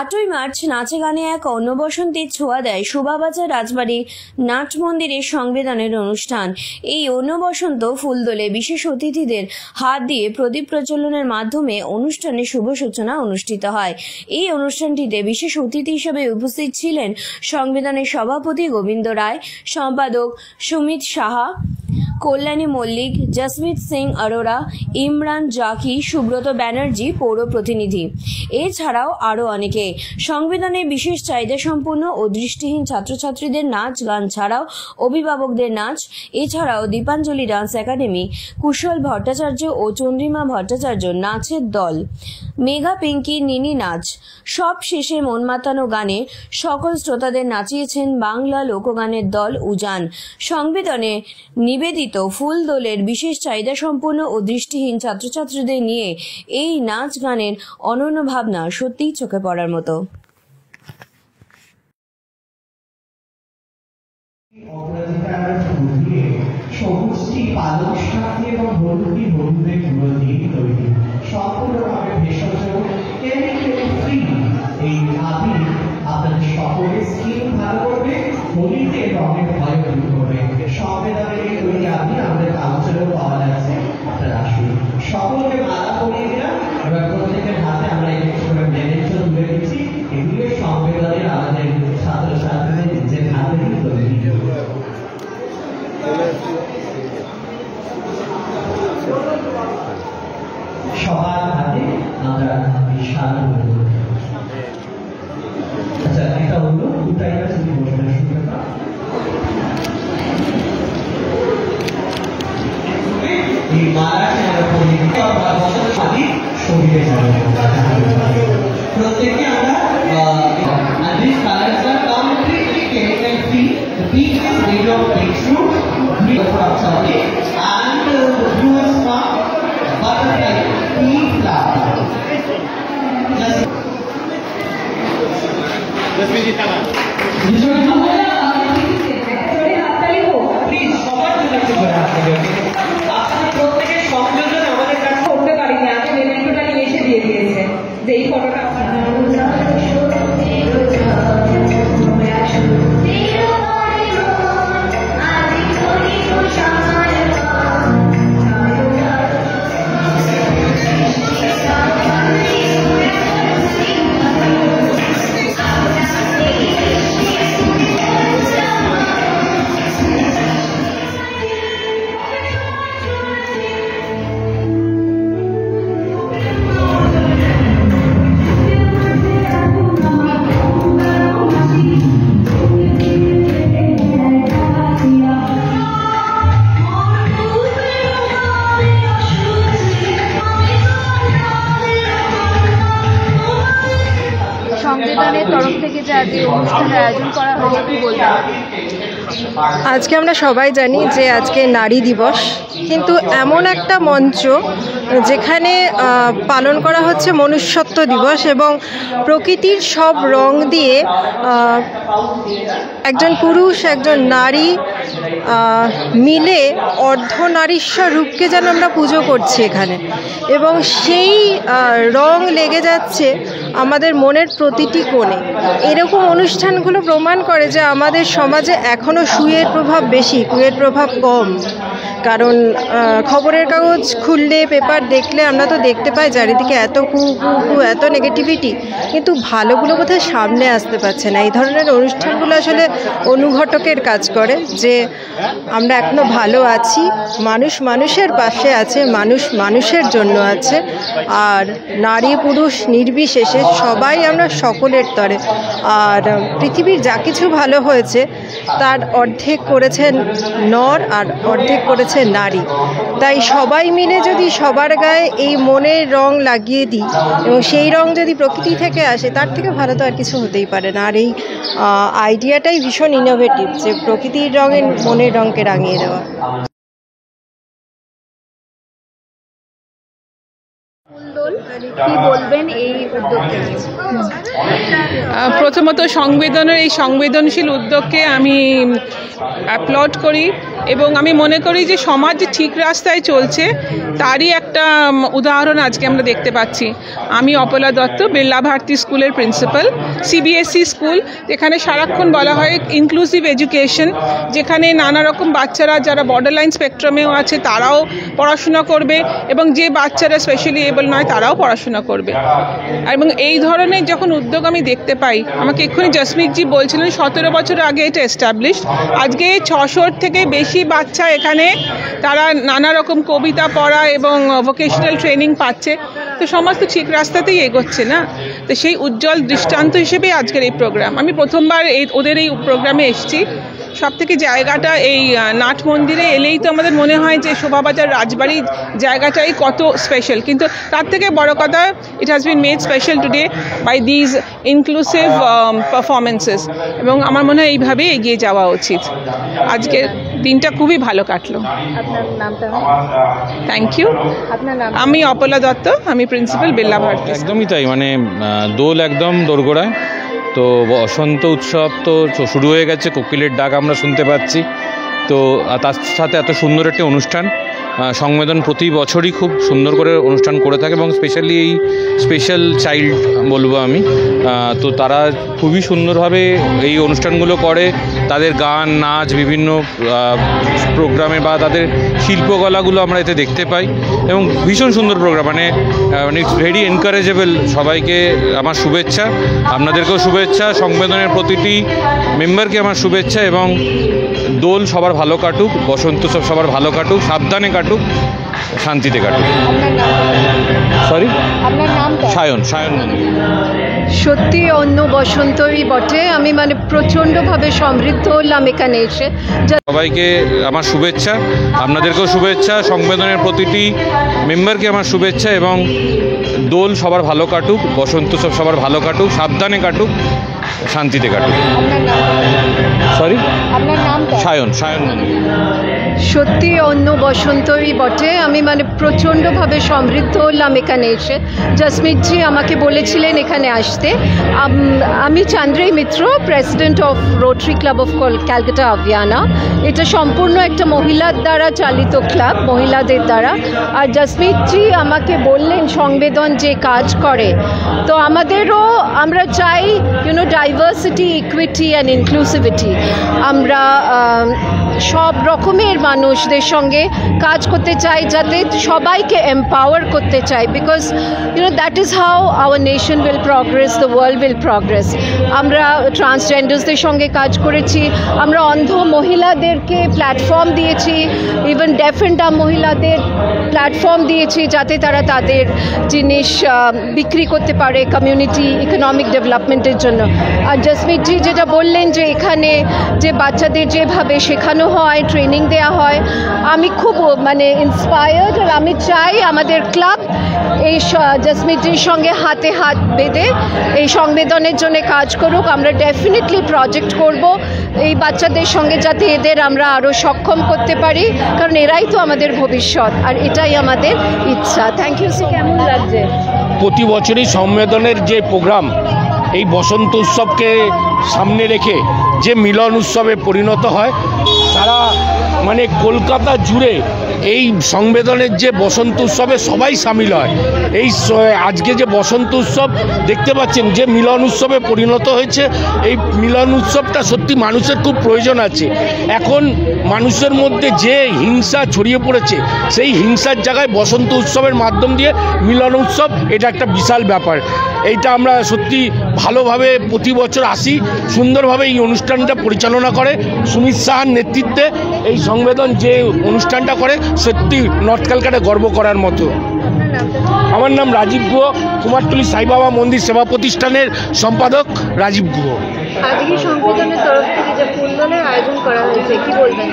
8ই March নাচে গানে এক অন্নবসন্তের ছোঁয়া দেয় শোভাবাজার রাজবাড়ির নাট মন্দিরের সংবেদনের অনুষ্ঠান। এই অন্নবসন্ত ফুলদোলে বিশেষ অতিথিদের হাত দিয়ে প্রদীপ প্রজ্বলনের মাধ্যমে অনুষ্ঠানের শুভ সূচনা অনুষ্ঠিত হয়। এই অনুষ্ঠানটিতে বিশেষ অতিথি হিসেবে উপস্থিত ছিলেন সংবেদনের সভাপতি গোবিন্দ রায়, সম্পাদক সুমিত সাহা, কল্যাণী মল্লিক, জসমিত সিং অরোরা, ইমরান জাকি, সুব্রত ব্যানার্জি পৌর প্রতিনিধি, এছাড়াও আরও অনেকে। সংবেদনে বিশেষ চাহিদা সম্পন্ন ও দৃষ্টিহীন ছাত্রছাত্রীদের নাচ গান ছাড়াও অভিভাবকদের নাচ, এছাড়াও দীপাঞ্জলি ডান্স একাডেমি, কুশল ভট্টাচার্য ও চন্দ্রিমা ভট্টাচার্য নাচের দল, মেঘা পিঙ্কি নিনি নাচ, সব শেষে মন মাতানো গানে সকল শ্রোতাদের নাচিয়েছেন বাংলা লোকগানের দল উজান। সংবেদনে নিবেদিত ফুলদোলের বিশেষ চাহিদা সম্পন্ন ও দৃষ্টিহীন ছাত্রছাত্রীদের নিয়ে এই নাচ গানের অনন্য ভাবনা সত্যিই চোখে পড়ার মতো। সবুজটি পালক শাক এবং হলুদি হলুদের গুঁড়ো দিয়ে তৈরি, সম্পূর্ণভাবে ভেষজ, কেমিক্যাল ফ্রি। এই আবির আপনাদের সকলের স্কিন ভালো করবে, হোলিতে রঙের ভয় দূর করবে। সংবেদনের এই তৈরি আবির আমাদের কাউন্সিলেও পাওয়া যাচ্ছে, আপনারা আসুন। সকলকে মালা পরিয়ে দিলাম, এবার প্রত্যেকের হাতে আমরা এই মেডেলটা তুলে দিচ্ছি। এগুলো সংবেদনের আমাদের ছাত্রছাত্রীদের নিজের হাতে তৈরি। সবার হাতে আমরা বিশাল আচ্ছা এটা হলো দুটাই যদি বসে শুনতে পান, এই মালাকে আমরা পরিয়ে দিতে বছর সাথে শরীরে যাবে প্রত্যেকে আমরা and these colors are completely chemical free. The pink is made of beetroot, green from Saudi, and the blue is from butterfly pea flower. Just visit that. Please, সবার জন্য একটু করে হাত দিবেন। আপনারা প্রত্যেকের সংযোজন আমাদের কাছে করতে পারিনি, আমি মেমেন্টোটা নিয়ে এসে দিয়ে দিয়েছে যে এই ফটোটা সংবিধানের তরফ থেকে যে আজ এই অনুষ্ঠানের আয়োজন করা হয়েছে কি বলবেন? আজকে আমরা সবাই জানি যে আজকে নারী দিবস, কিন্তু এমন একটা মঞ্চ যেখানে পালন করা হচ্ছে মনুষ্যত্ব দিবস এবং প্রকৃতির সব রং দিয়ে একজন পুরুষ একজন নারী মিলে অর্ধনারীশ্বর রূপকে যেন আমরা পুজো করছি এখানে, এবং সেই রং লেগে যাচ্ছে আমাদের মনের প্রতিটি কোণে। এরকম অনুষ্ঠানগুলো প্রমাণ করে যে আমাদের সমাজে এখনও সুয়ের প্রভাব বেশি, কুয়ের প্রভাব কম। কারণ খবরের কাগজ খুললে, পেপার দেখলে আমরা তো দেখতে পাই চারিদিকে এত এত নেগেটিভিটি, কিন্তু ভালোগুলো বোধহয় সামনে আসতে পারছে না। এই ধরনের অনুষ্ঠানগুলো আসলে অনুঘটকের কাজ করে যে আমরা এখনও ভালো আছি, মানুষ মানুষের পাশে আছে, মানুষ মানুষের জন্য আছে, আর নারী পুরুষ নির্বিশেষে সবাই আমরা সকলের তরে। আর পৃথিবীর যা কিছু ভালো হয়েছে তার অর্ধেক করেছেন নর আর অর্ধেক করেছে নারী। তাই সবাই মিলে যদি সবার গায়ে এই মনের রং লাগিয়ে দিই এবং সেই রং যদি প্রকৃতি থেকে আসে, তার থেকে ভালো তো আর কিছু হতেই পারে না। আর এই আইডিয়াটাই ভীষণ ইনোভেটিভ, যে প্রকৃতির রঙে মনের রঙকে রাঙিয়ে দেওয়া। কি বলবেন এই উদ্যোগকে? প্রথমত সংবেদনের এই সংবেদনশীল উদ্যোগকে আমি অ্যাপ্লড করি এবং আমি মনে করি যে সমাজ যে ঠিক রাস্তায় চলছে তারই একটা উদাহরণ আজকে আমরা দেখতে পাচ্ছি। আমি অপলা দত্ত, বিড়লা ভারতী স্কুলের প্রিন্সিপাল, সিবিএসই স্কুল। এখানে সারাক্ষণ বলা হয় ইনক্লুসিভ এডুকেশন, যেখানে নানা রকম বাচ্চারা যারা বর্ডারলাইন স্পেকট্রামেও আছে তারাও পড়াশোনা করবে এবং যে বাচ্চারা স্পেশালি এবল নয় তারাও পড়াশোনা করবে। এবং এই ধরনের যখন উদ্যোগ আমি দেখতে পাই, আমাকে এক্ষুনি জসমিতজি বলছিলেন 17 বছর আগে এটা এস্টাবলিশড, আজকে 600 থেকে বেশি বাচ্চা এখানে তারা নানা রকম কবিতা পড়া এবং ভোকেশনাল ট্রেনিং পাচ্ছে। তো সমাজ তো ঠিক রাস্তাতেই এগোচ্ছে না? তো সেই উজ্জ্বল দৃষ্টান্ত হিসেবে আজকের এই প্রোগ্রাম। আমি প্রথমবার ওদের এই প্রোগ্রামে এসেছি। সব থেকে জায়গাটা এই নাট মন্দিরে এলেই তো আমাদের মনে হয় যে শোভাবাজার রাজবাড়ি জায়গাটাই কত স্পেশাল, কিন্তু তার থেকে বড় কথা it has been made special today by these inclusive performances. এবং আমার মনে হয় এইভাবেই এগিয়ে যাওয়া উচিত। আজকের দিনটা খুবই ভালো কাটলো। আপনার নামটা? Thank you. আপনার নাম? আমি অপলা দত্ত, আমি প্রিন্সিপাল বিড়লা ভারতী। একদমই তাই, মানে দোল একদম দোরগোড়ায়। তো বসন্ত উৎসব তো শুরু হয়ে গেছে, কোকিলের ডাক আমরা শুনতে পাচ্ছি। তো তার সাথে এত সুন্দর একটি অনুষ্ঠান সংবেদন প্রতি বছরই খুব সুন্দর করে অনুষ্ঠান করে থাকে এবং স্পেশালি এই স্পেশাল চাইল্ড বলবো আমি, তো তারা খুবই সুন্দরভাবে এই অনুষ্ঠানগুলো করে। তাদের গান, নাচ, বিভিন্ন প্রোগ্রামে বা তাদের শিল্পকলাগুলো আমরা এতে দেখতে পাই এবং ভীষণ সুন্দর প্রোগ্রাম, মানে ইটস ভেরি এনকারেজেবল। সবাইকে আমার শুভেচ্ছা, আপনাদেরকেও শুভেচ্ছা, সংবেদনের প্রতিটি মেম্বারকে আমার শুভেচ্ছা এবং দোল সবার ভালো কাটুক, বসন্ত উৎসব সবার ভালো কাটুক, সাবধানে কাটুক, শান্তিতে কাটুক। সরি, আপনার নামটা? সায়ন। সত্যি অন্য বসন্তই বটে। আমি মানে প্রচণ্ডভাবে সমৃদ্ধ হলাম এখানে এসে। সবাইকে আমার শুভেচ্ছা, আপনাদেরকেও শুভেচ্ছা, সংবেদনের প্রতিটি মেম্বারকে আমার শুভেচ্ছা এবং দোল সবার ভালো কাটুক, বসন্ত উৎসব সবার ভালো কাটুক, সাবধানে কাটুক, শান্তিতে কাটুক। সরি, আপনার নামটা? সায়ন। সত্যি অন্য বসন্তই বটে। আমি মানে প্রচণ্ডভাবে সমৃদ্ধ হলাম এখানে এসে। জসমিতজি আমাকে বলেছিলেন এখানে আসতে। আমি Chandreyee Mitra, president of Rotary Club of Calcutta Abhiyana. এটা সম্পূর্ণ একটা মহিলার দ্বারা চালিত ক্লাব, মহিলাদের দ্বারা। আর জসমিতজি আমাকে বললেন সংবেদন যে কাজ করে, তো আমরা চাই ডাইভার্সিটি, ইকুইটি অ্যান্ড ইনক্লুসিভিটি। আমরা সব রকমের মানুষদের সঙ্গে কাজ করতে চাই, যাতে সবাইকে এম্পাওয়ার করতে চাই, because that is how hour nation will progress, the world will progress. আমরা ট্রান্সজেন্ডার্সদের সঙ্গে কাজ করেছি, আমরা অন্ধ মহিলাদেরকে প্ল্যাটফর্ম দিয়েছি, ইভেন ডেফ অ্যান্ড ডাম মহিলাদের প্ল্যাটফর্ম দিয়েছি, যাতে তারা তাদের জিনিস বিক্রি করতে পারে কমিউনিটি ইকোনমিক ডেভেলপমেন্টের জন্য। আর জসমিতজি যেটা বললেন যে এখানে যে বাচ্চাদের যেভাবে শেখানো হয়, ট্রেনিং দেওয়া হয়, আমি খুব মানে ইন্সপায়ার্ড। আর আমি চাই আমাদের ক্লাব এই জসমিতজির সঙ্গে হাতে হাত বেঁধে এই সংবেদনের জন্য কাজ করুক। আমরা ডেফিনেটলি প্রজেক্ট করব এই বাচ্চাদের সঙ্গে, যাতে এদের আমরা আরও সক্ষম করতে পারি, কারণ এরাই তো আমাদের ভবিষ্যৎ, আর এটাই আমাদের ইচ্ছা। Thank you so. কেমন লাগছে? প্রতি বছরই সংবেদনের যে প্রোগ্রাম, এই বসন্ত উৎসবকে সামনে রেখে যে মিলন উৎসবে পরিণত হয়, সারা মানে কলকাতা জুড়ে এই সংবেদনের যে বসন্ত উৎসবে সবাই সামিল হয়। এই আজকে যে বসন্ত উৎসব দেখতে পাচ্ছেন যে মিলন উৎসবে পরিণত হয়েছে, এই মিলন উৎসবটা সত্যি মানুষের খুব প্রয়োজন আছে। এখন মানুষের মধ্যে যে হিংসা ছড়িয়ে পড়েছে, সেই হিংসার জায়গায় বসন্ত উৎসবের মাধ্যম দিয়ে মিলন উৎসব, এটা একটা বিশাল ব্যাপার। এইটা আমরা সত্যি ভালোভাবে প্রতি বছর আসি। সুন্দরভাবে এই অনুষ্ঠানটা পরিচালনা করে সুমিত সাহার নেতৃত্বে এই সংবেদন যে অনুষ্ঠানটা করে, সত্যি নর্থ ক্যালকাটা গর্ব করার মতো। আমার নাম রাজীব গুহ, কুমারটুলি সাইবাবা মন্দির সেবা প্রতিষ্ঠানের সম্পাদক রাজীব গুহ। আজকে সংবেদনের তরফ থেকে যে ফুলদলের আয়োজন করা হয়েছে, কি বলবেন?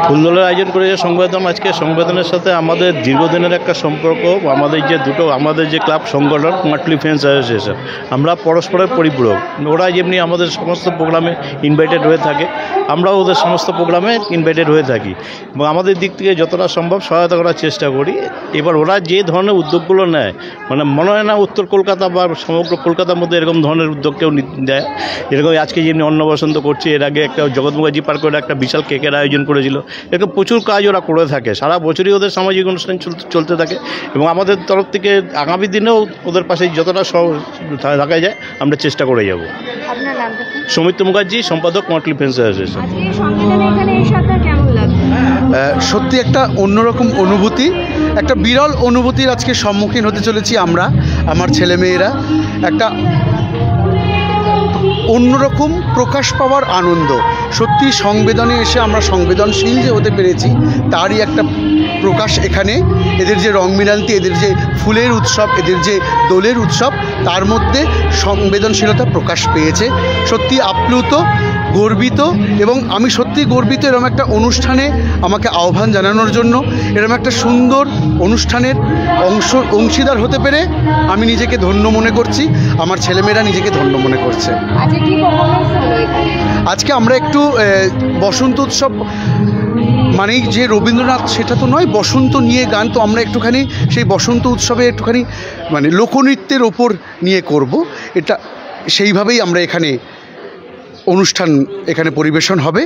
ফুলদলের আয়োজন করেছে সংবেদন। আজকে সংবেদনের সাথে আমাদের দীর্ঘদিনের একটা সম্পর্ক। আমাদের যে ক্লাব সংগঠন কুমারটুলি ফ্রেন্ডস অ্যাসোসিয়েশন, আমরা পরস্পরের পরিপূরক। ওরা যেমনি আমাদের সমস্ত প্রোগ্রামে ইনভাইটেড হয়ে থাকে, আমরাও ওদের সমস্ত প্রোগ্রামে ইনভাইটেড হয়ে থাকি এবং আমাদের দিক থেকে যতটা সম্ভব সহায়তা করার চেষ্টা করি। এবার ওরা যে ধরনের উদ্যোগগুলো নেয়, মানে মনে হয় না উত্তর কলকাতা বা সমগ্র কলকাতার মধ্যে এরকম ধরনের উদ্যোগ কেউ দেয়। এরকম আজকে যেমনি অন্নবসন্ত করছে, এর আগে একটা জগৎ মুখার্জি পার্কে ওরা একটা বিশাল কেকের আয়োজন করেছিল। এরকম প্রচুর কাজ ওরা করে থাকে, সারা বছরই ওদের সামাজিক অনুষ্ঠান চলতে থাকে এবং আমাদের তরফ থেকে আগামী দিনেও ওদের পাশে যতটা থাকা যায় আমরা চেষ্টা করে যাব। আপনার নামটা কি? সৌমিত্র মুখার্জি, সম্পাদক কুমারটুলি ফ্রেন্ডস অ্যাসোসিয়েশন। আজকে এই সংবিধানে এখানে এসে আপনার কেমন লাগছে? সত্যি একটা অন্যরকম অনুভূতি, একটা বিরল অনুভূতির আজকে সম্মুখীন হতে চলেছি আমরা, আমার ছেলেমেয়েরা। একটা অন্যরকম প্রকাশ পাওয়ার আনন্দ। সত্যি সংবেদনে এসে আমরা সংবেদনশীল যে হতে পেরেছি তারই একটা প্রকাশ এখানে। এদের যে রং মিলান্তি, এদের যে ফুলের উৎসব, এদের যে দোলের উৎসব, তার মধ্যে সংবেদনশীলতা প্রকাশ পেয়েছে। সত্যি আপ্লুত, গর্বিত, এবং আমি সত্যি গর্বিত এরকম একটা অনুষ্ঠানে আমাকে আহ্বান জানানোর জন্য। এরকম একটা সুন্দর অনুষ্ঠানের অংশীদার হতে পেরে আমি নিজেকে ধন্য মনে করছি, আমার ছেলেমেয়েরা নিজেকে ধন্য মনে করছে। আজকে কি পারফরমেন্স হলো এখানে? আজকে আমরা একটু বসন্ত উৎসব মানেই যে রবীন্দ্রনাথ সেটা তো নয়, বসন্ত নিয়ে গান, তো আমরা একটুখানি সেই বসন্ত উৎসবে একটুখানি মানে লোকনৃত্যের ওপর নিয়ে করব। এটা সেইভাবেই আমরা এখানে অনুষ্ঠান এখানে পরিবেশন হবে।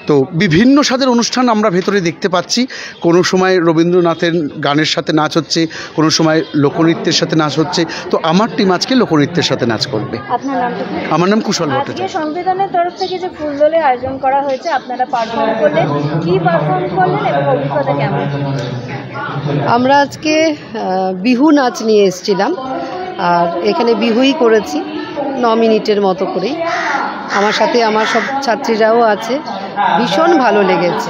তো বিভিন্ন স্বাদের অনুষ্ঠান আমরা ভেতরে দেখতে পাচ্ছি। কোনো সময় রবীন্দ্রনাথের গানের সাথে নাচ হচ্ছে, কোনো সময় লোকনৃত্যের সাথে নাচ হচ্ছে। তো আমার টিম আজকে লোকনৃত্যের সাথে নাচ করবে। আপনার নামটা কি? আমার নাম কুশল আজকে ভট্টাচার্য। সংবিধানের তরফ থেকে যে ফুলদোলের আয়োজন করা হয়েছে, আপনারা পারফর্ম করলেন, কি পারফর্ম করলেন এবং অভিজ্ঞতা কেমন? আমরা আজকে বিহু নাচ নিয়ে এসেছিলাম, আর এখানে বিহুই করেছি 9 মিনিটের মতো করেই। আমার সাথে আমার সব ছাত্রীরাও আছে। ভীষণ ভালো লেগেছে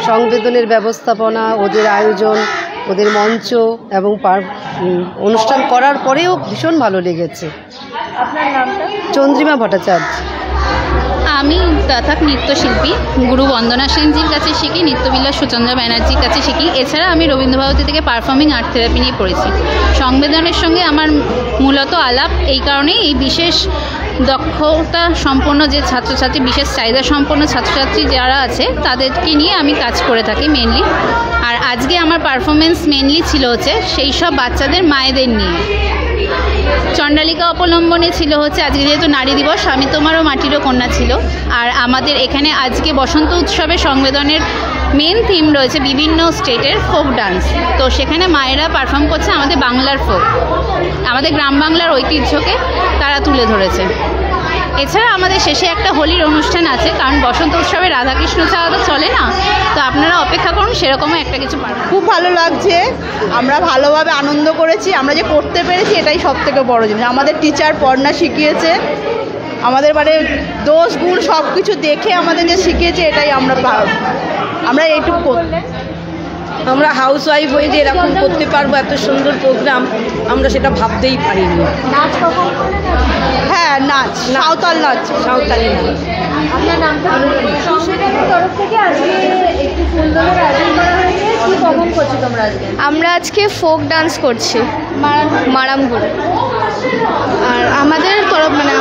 সংবেদনের ব্যবস্থাপনা, ওদের আয়োজন, ওদের মঞ্চ এবং অনুষ্ঠান করার পরেও ভীষণ ভালো লেগেছে। আপনার নামটা? চন্দ্রিমা ভট্টাচার্য। আমি কত্থক নৃত্যশিল্পী গুরু বন্দনা সেনজির কাছে শিখি, নৃত্যবিলাস সুচন্দ্রা ব্যানার্জির কাছে শিখি। এছাড়া আমি রবীন্দ্রভারতী থেকে পারফর্মিং আর্ট থেরাপি নিয়ে পড়েছি। সংবেদনের সঙ্গে আমার মূলত আলাপ এই কারণেই, এই বিশেষ দক্ষতা সম্পন্ন যে ছাত্রছাত্রী, বিশেষ চাহিদা সম্পন্ন ছাত্রছাত্রী যারা আছে তাদেরকে নিয়ে আমি কাজ করে থাকি মেনলি। আর আজকে আমার পারফরমেন্স মেনলি ছিল হচ্ছে সেই সব বাচ্চাদের মায়েদের নিয়ে। চণ্ডালিকা অবলম্বনে ছিল হচ্ছে আজকে যেহেতু নারী দিবস, আমি তোমারও মাটিরও কন্যা ছিল। আর আমাদের এখানে আজকে বসন্ত উৎসবে সংবেদনের মেন থিম রয়েছে বিভিন্ন স্টেটের ফোক ডান্স। তো সেখানে মায়েরা পারফর্ম করছে আমাদের বাংলার ফোক, আমাদের গ্রাম বাংলার ঐতিহ্যকে তারা তুলে ধরেছে। এছাড়া আমাদের শেষে একটা হোলির অনুষ্ঠান আছে, কারণ বসন্ত উৎসবে রাধাকৃষ্ণ ছাড়া তো চলে না। তো আপনারা অপেক্ষা করুন, সেরকমও একটা কিছু পারবেন। খুব ভালো লাগছে, আমরা ভালোভাবে আনন্দ করেছি। আমরা যে করতে পেরেছি এটাই সব থেকে বড় জিনিস। আমাদের টিচার পড়না শিখিয়েছে, আমাদের মানে দোষ গুণ সব কিছু দেখে আমাদের যে শিখিয়েছে, এটাই আমরা এইটুকু করতে। আমরা হাউস ওয়াইফ হয়ে যে এরকম করতে পারবো, এত সুন্দর প্রোগ্রাম আমরা সেটা ভাবতেই পারিনি। নাচ কখন? হ্যাঁ, নাচ, সাঁওতাল নাচ, সাঁওতালি নাচ। আপনার নামটা? সংবিধানের তরফ থেকে আজকে একটি ফুলদোলের আয়োজন করা হয়েছে, কি পারফর্ম করছো তোমরা আজকে? আমরা আজকে ফোক ডান্স করছি, মারাম করে। আর আমাদের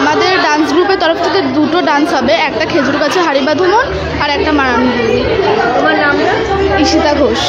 আমাদের ডান্স গ্রুপের তরফ থেকে 2টো ডান্স হবে, একটা খেজুর গাছে হাড়ি বাঁধুমন আর একটা মারাম। তোমার নামটা? ঈশিতা ঘোষ।